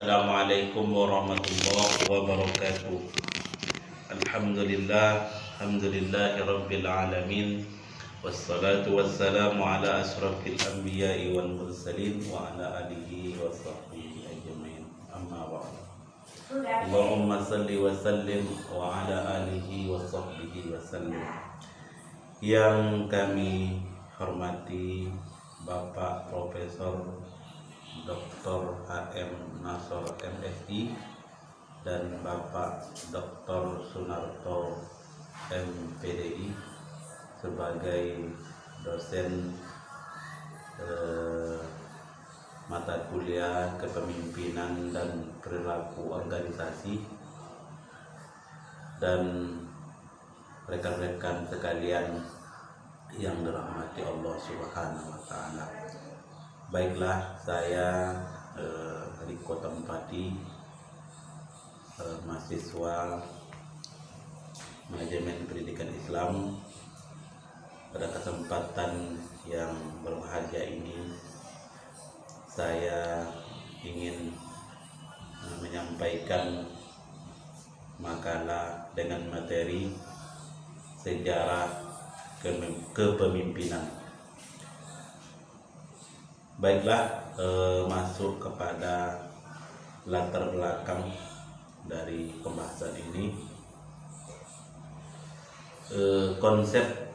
Assalamualaikum warahmatullahi wabarakatuh. Alhamdulillah, alhamdulillahi rabbil alamin. Wassalatu wassalamu ala asrafil anbiya'i wal mursalin wa ala alihi wa sahbihi ajmain. Amma ba'd. Allahumma salli wa sallim wa ala alihi wa sahbihi wa sallim. Yang kami hormati Bapak Profesor Dr. H.M. Nasor MSI dan Bapak Dr. Sunarto MPDI sebagai dosen mata kuliah kepemimpinan dan perilaku organisasi, dan rekan-rekan sekalian yang dirahmati Allah Subhanahu wa taala. Baiklah, saya Riko Tempati, mahasiswa manajemen pendidikan Islam. Pada kesempatan yang berbahagia ini, saya ingin menyampaikan makalah dengan materi sejarah kepemimpinan. Baiklah, masuk kepada latar belakang dari pembahasan ini. Konsep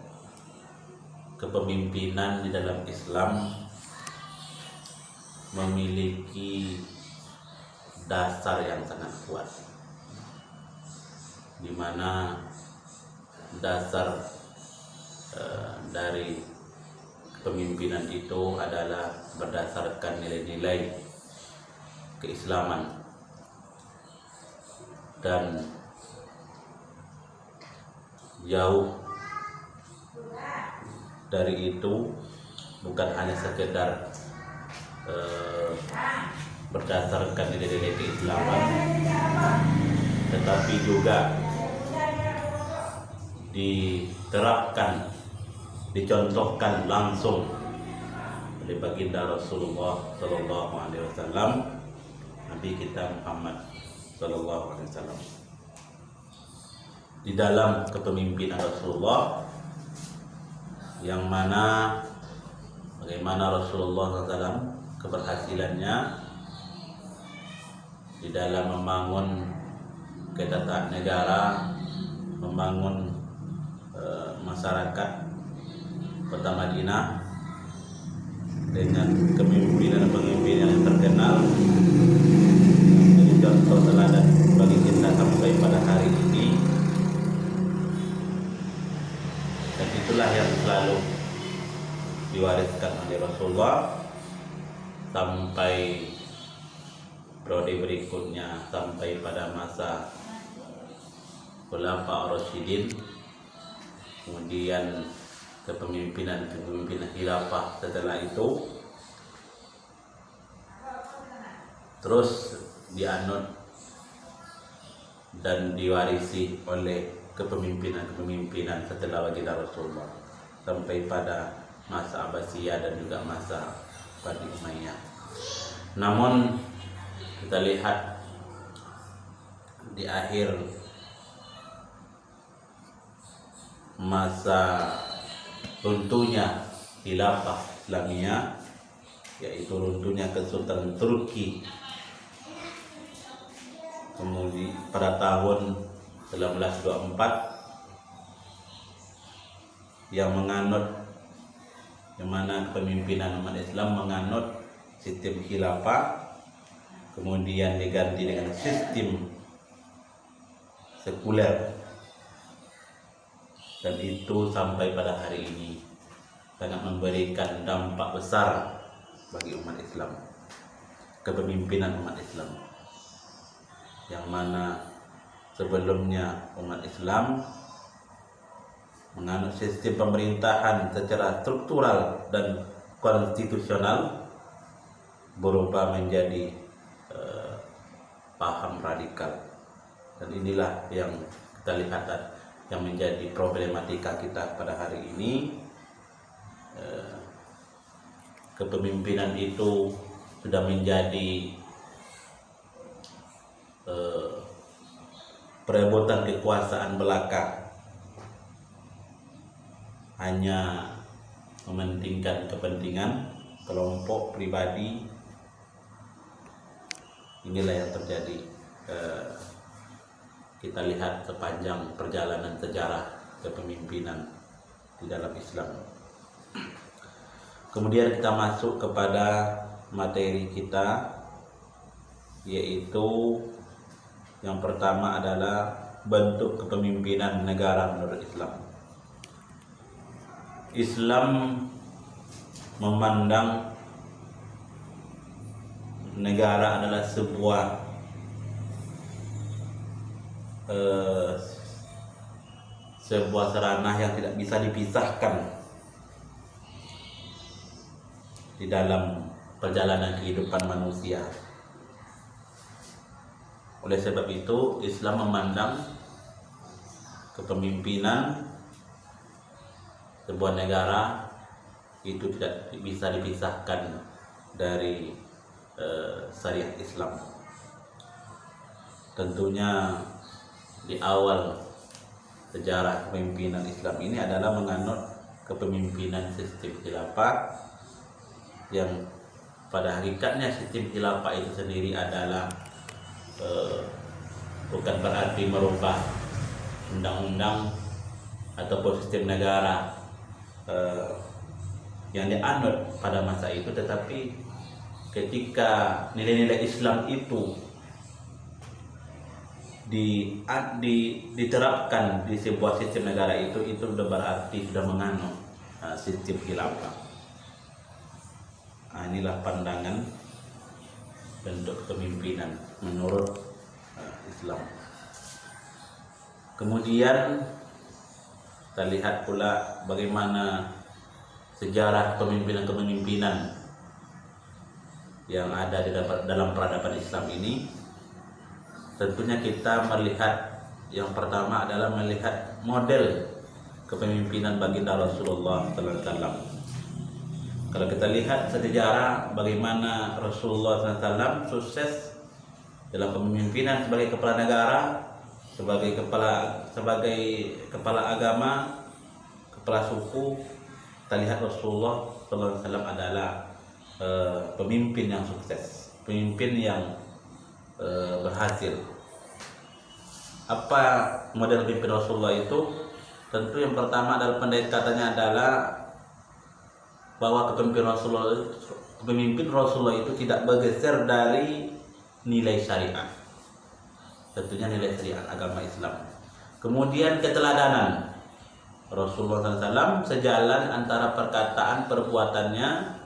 kepemimpinan di dalam Islam memiliki dasar yang sangat kuat, di mana dasar dari kepemimpinan itu adalah berdasarkan nilai-nilai keislaman, dan jauh dari itu bukan hanya sekedar berdasarkan nilai-nilai keislaman, tetapi juga diterapkan, dicontohkan langsung oleh baginda Rasulullah Sallallahu Alaihi Wasallam, Nabi kita Muhammad Sallallahu Alaihi Wasallam. Di dalam kepemimpinan Rasulullah, yang mana bagaimana Rasulullah SAW keberhasilannya di dalam membangun ketatanegaraan negara, membangun masyarakat Kota Madinah dengan kepemimpinan yang terkenal, jadi contoh teladan bagi kita sampai pada hari ini. Dan itulah yang selalu diwariskan oleh Rasulullah sampai periode berikutnya, sampai pada masa Khulafaur Rasyidin, kemudian kepemimpinan khilafah setelah itu terus dianut dan diwarisi oleh kepemimpinan setelah baginda Rasulullah sampai pada masa Abbasiyah dan juga masa Bani Umayyah. Namun kita lihat di akhir masa runtuhnya khilafah Islamiyah, yaitu runtuhnya Kesultanan Turki, kemudian pada tahun 1924, yang mana kepemimpinan umat Islam menganut sistem khilafah, kemudian diganti dengan sistem sekuler, dan itu sampai pada hari ini sangat memberikan dampak besar bagi umat Islam, kepemimpinan umat Islam, yang mana sebelumnya umat Islam menganut sistem pemerintahan secara struktural dan konstitusional berubah menjadi paham radikal, dan inilah yang kita lihat yang menjadi problematika kita pada hari ini. Kepemimpinan itu sudah menjadi perebutan kekuasaan belaka hanya mementingkan kepentingan kelompok pribadi. Inilah yang terjadi. Kita lihat sepanjang perjalanan sejarah kepemimpinan di dalam Islam. Kemudian kita masuk kepada materi kita, yaitu yang pertama adalah bentuk kepemimpinan negara menurut Islam. Islam memandang negara adalah sebuah ranah yang tidak bisa dipisahkan di dalam perjalanan kehidupan manusia. Oleh sebab itu, Islam memandang kepemimpinan sebuah negara itu tidak bisa dipisahkan dari syariat Islam. Tentunya di awal sejarah kepemimpinan Islam ini adalah menganut kepemimpinan sistem khilafah, yang pada hakikatnya sistem khilafah itu sendiri adalah bukan berarti merubah undang-undang ataupun sistem negara yang dianut pada masa itu, tetapi ketika nilai-nilai Islam itu diterapkan di sebuah sistem negara itu sudah berarti sudah menganut sistem khilafah. Inilah pandangan bentuk kepemimpinan menurut Islam. Kemudian kita lihat pula bagaimana sejarah kepemimpinan yang ada di dalam peradaban Islam ini. Tentunya kita melihat, yang pertama adalah melihat model kepemimpinan baginda Rasulullah sallallahu alaihi wasallam. Kalau kita lihat sejarah bagaimana Rasulullah sallallahu alaihi wasallam sukses dalam kepemimpinan sebagai kepala negara, sebagai kepala agama, kepala suku, kita lihat Rasulullah sallallahu alaihi wasallam adalah pemimpin yang sukses, pemimpin yang berhasil. Apa model pemimpin Rasulullah itu? Tentu yang pertama adalah pendekatannya adalah bahwa kepemimpinan Rasulullah itu tidak bergeser dari nilai syariat. Tentunya nilai syariat agama Islam. Kemudian keteladanan Rasulullah SAW sejalan antara perkataan perbuatannya.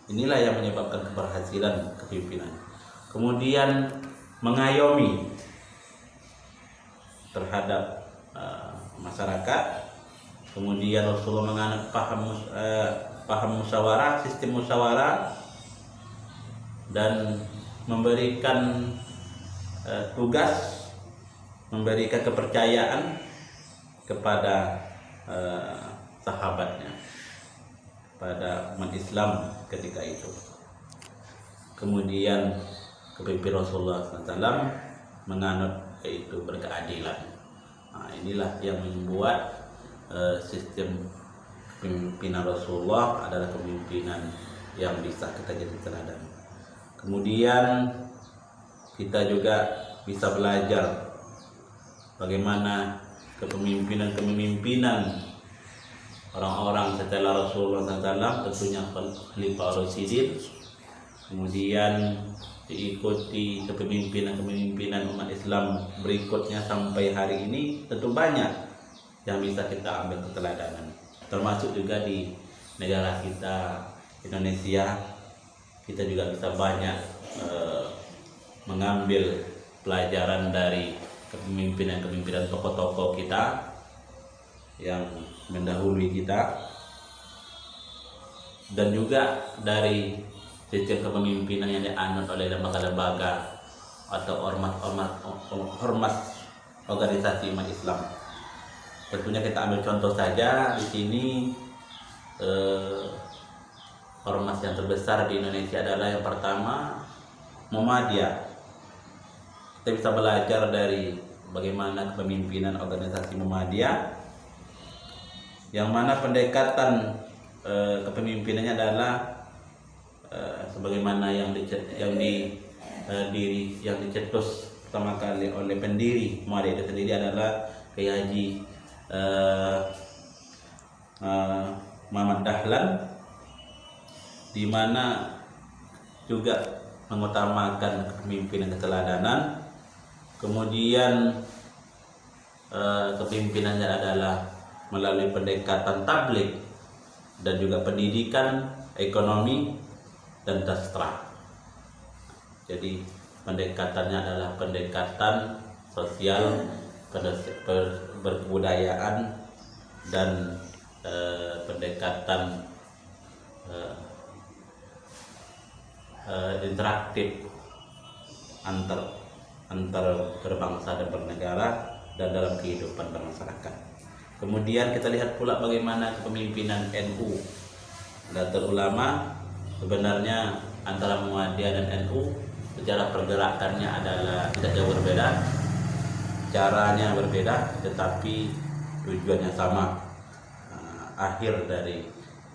Inilah yang menyebabkan keberhasilan kepemimpinan. Kemudian mengayomi terhadap masyarakat. Kemudian Rasulullah menganut paham musyawarah, sistem musyawarah, dan memberikan tugas, memberikan kepercayaan kepada sahabatnya, pada umat Islam ketika itu. Kemudian kepemimpinan Rasulullah SAW menganut yaitu berkeadilan. Inilah yang membuat sistem kepemimpinan Rasulullah adalah kepemimpinan yang bisa kita jadi teladan. Kemudian kita juga bisa belajar bagaimana kepemimpinan orang-orang setelah Rasulullah SAW, tentunya Khalifah Rasyidin. Kemudian diikuti kepemimpinan umat Islam berikutnya sampai hari ini. Tentu banyak yang bisa kita ambil keteladanan, termasuk juga di negara kita Indonesia. Kita juga bisa banyak mengambil pelajaran dari kepemimpinan tokoh-tokoh kita yang mendahului kita, dan juga dari sistem kepemimpinan yang dianut oleh lembaga-lembaga atau ormas organisasi umat Islam. Tentunya kita ambil contoh saja di sini, ormas yang terbesar di Indonesia adalah yang pertama Muhammadiyah. Kita bisa belajar dari bagaimana kepemimpinan organisasi Muhammadiyah, yang mana pendekatan kepemimpinannya adalah sebagaimana yang dicetus pertama kali oleh pendiri Muhammadiyah itu sendiri adalah Kiai Haji Muhammad Dahlan, di mana juga mengutamakan kepemimpinan keteladanan. Kemudian kepemimpinannya adalah melalui pendekatan tabligh dan juga pendidikan, ekonomi, dan sastra. Jadi pendekatannya adalah pendekatan sosial, berkebudayaan, dan pendekatan interaktif antar berbangsa dan bernegara dan dalam kehidupan bermasyarakat. Kemudian kita lihat pula bagaimana kepemimpinan NU. Nahdlatul Ulama sebenarnya antara Muhammadiyah dan NU secara pergerakannya adalah tidak jauh berbeda, caranya berbeda, tetapi tujuannya sama. Akhir dari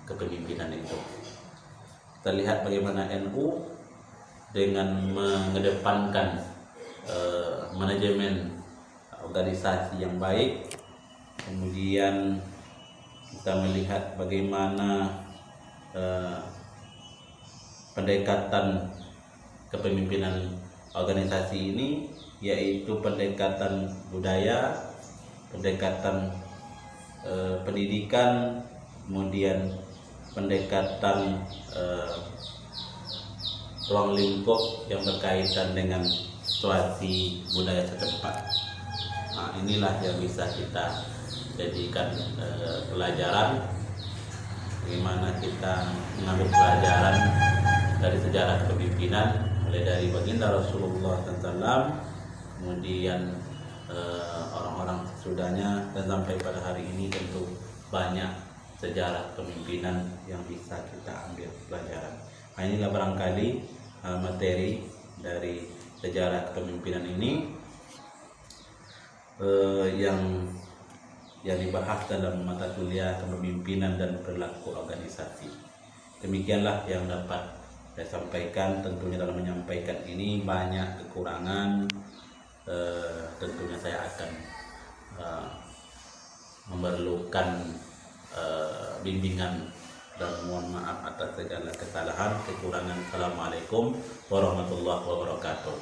kepemimpinan itu, kita lihat bagaimana NU dengan mengedepankan manajemen organisasi yang baik. Kemudian kita melihat bagaimana pendekatan kepemimpinan organisasi ini, yaitu pendekatan budaya, pendekatan pendidikan, kemudian pendekatan ruang lingkup yang berkaitan dengan situasi budaya setempat. Nah, inilah yang bisa kita jadikan pelajaran, bagaimana kita mengambil pelajaran dari sejarah kepemimpinan, mulai dari baginda Rasulullah SAW, kemudian orang-orang sesudahnya, dan sampai pada hari ini tentu banyak sejarah kepemimpinan yang bisa kita ambil pelajaran. Nah, inilah barangkali materi dari sejarah kepemimpinan ini yang dibahas dalam mata kuliah kepemimpinan dan perilaku organisasi. Demikianlah yang dapat saya sampaikan. Tentunya dalam menyampaikan ini banyak kekurangan. Tentunya saya akan memerlukan bimbingan, dan mohon maaf atas segala kesalahan kekurangan. Assalamualaikum warahmatullahi wabarakatuh.